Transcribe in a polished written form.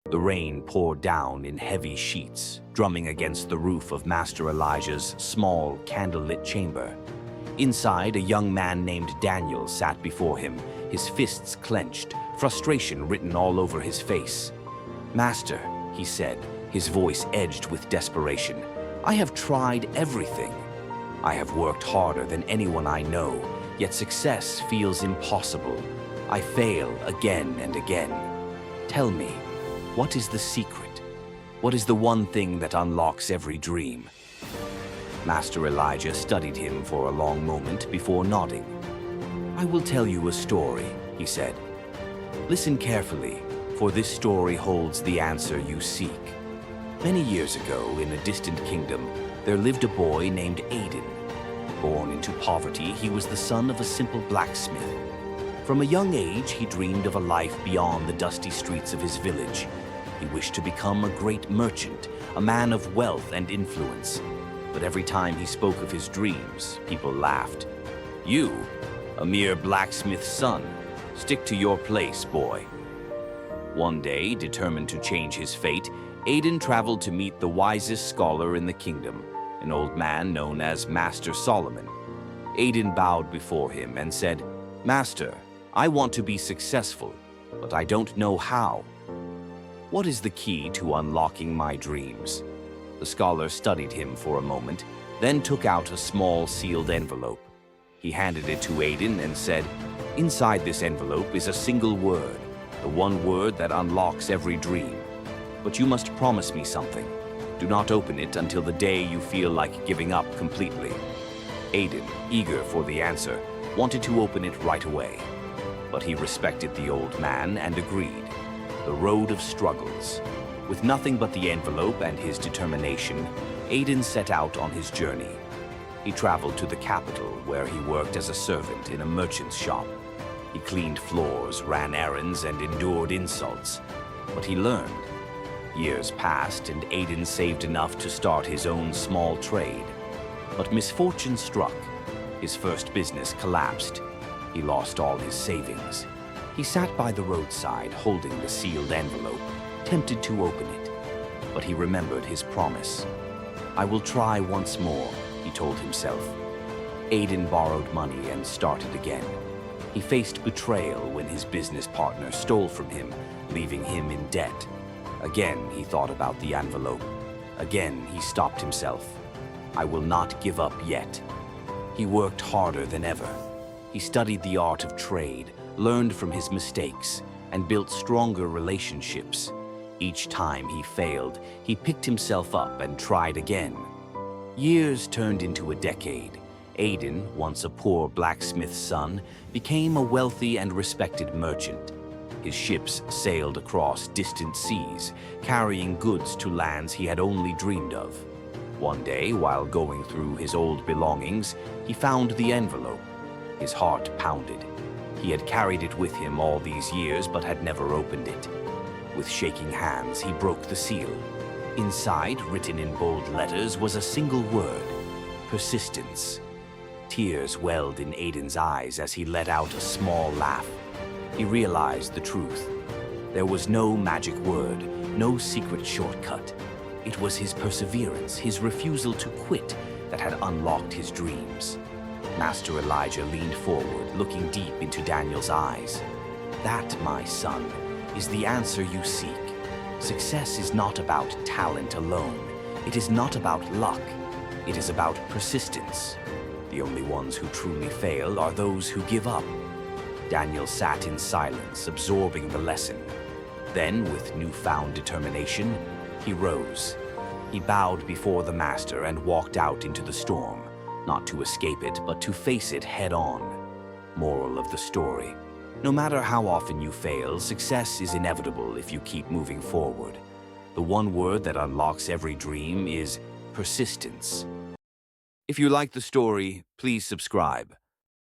The rain poured down in heavy sheets, drumming against the roof of Master Elijah's small, candlelit chamber. Inside, a young man named Daniel sat before him, his fists clenched, frustration written all over his face. "Master," he said, his voice edged with desperation, "I have tried everything. I have worked harder than anyone I know, yet success feels impossible. I fail again and again. Tell me, what is the secret? What is the one thing that unlocks every dream?" Master Elijah studied him for a long moment before nodding. "I will tell you a story," he said. "Listen carefully, for this story holds the answer you seek. Many years ago, in a distant kingdom, there lived a boy named Aiden. Born into poverty, he was the son of a simple blacksmith. From a young age, he dreamed of a life beyond the dusty streets of his village. He wished to become a great merchant, a man of wealth and influence. But every time he spoke of his dreams, people laughed. "You, a mere blacksmith's son, stick to your place, boy." One day, determined to change his fate, Aiden traveled to meet the wisest scholar in the kingdom, an old man known as Master Solomon. Aiden bowed before him and said, "Master, I want to be successful, but I don't know how. What is the key to unlocking my dreams?" The scholar studied him for a moment, then took out a small sealed envelope. He handed it to Aiden and said, "Inside this envelope is a single word, the one word that unlocks every dream. But you must promise me something. Do not open it until the day you feel like giving up completely." Aiden, eager for the answer, wanted to open it right away. But he respected the old man and agreed. The road of struggles. With nothing but the envelope and his determination, Aiden set out on his journey. He traveled to the capital, where he worked as a servant in a merchant's shop. He cleaned floors, ran errands, and endured insults. But he learned. Years passed, and Aiden saved enough to start his own small trade. But misfortune struck. His first business collapsed. He lost all his savings. He sat by the roadside, holding the sealed envelope, tempted to open it. But he remembered his promise. "I will try once more," he told himself. Aiden borrowed money and started again. He faced betrayal when his business partner stole from him, leaving him in debt. Again, he thought about the envelope. Again, he stopped himself. "I will not give up yet." He worked harder than ever. He studied the art of trade, learned from his mistakes, and built stronger relationships. Each time he failed, he picked himself up and tried again. Years turned into a decade. Aiden, once a poor blacksmith's son, became a wealthy and respected merchant. His ships sailed across distant seas, carrying goods to lands he had only dreamed of. One day, while going through his old belongings, he found the envelope. His heart pounded. He had carried it with him all these years, but had never opened it. With shaking hands, he broke the seal. Inside, written in bold letters, was a single word: persistence. Tears welled in Aiden's eyes as he let out a small laugh. He realized the truth. There was no magic word, no secret shortcut. It was his perseverance, his refusal to quit, that had unlocked his dreams. Master Elijah leaned forward, looking deep into Daniel's eyes. "That, my son, is the answer you seek. Success is not about talent alone. It is not about luck. It is about persistence. The only ones who truly fail are those who give up." Daniel sat in silence, absorbing the lesson. Then, with newfound determination, he rose. He bowed before the master and walked out into the storm, not to escape it, but to face it head-on. Moral of the story: no matter how often you fail, success is inevitable if you keep moving forward. The one word that unlocks every dream is persistence. If you like the story, please subscribe.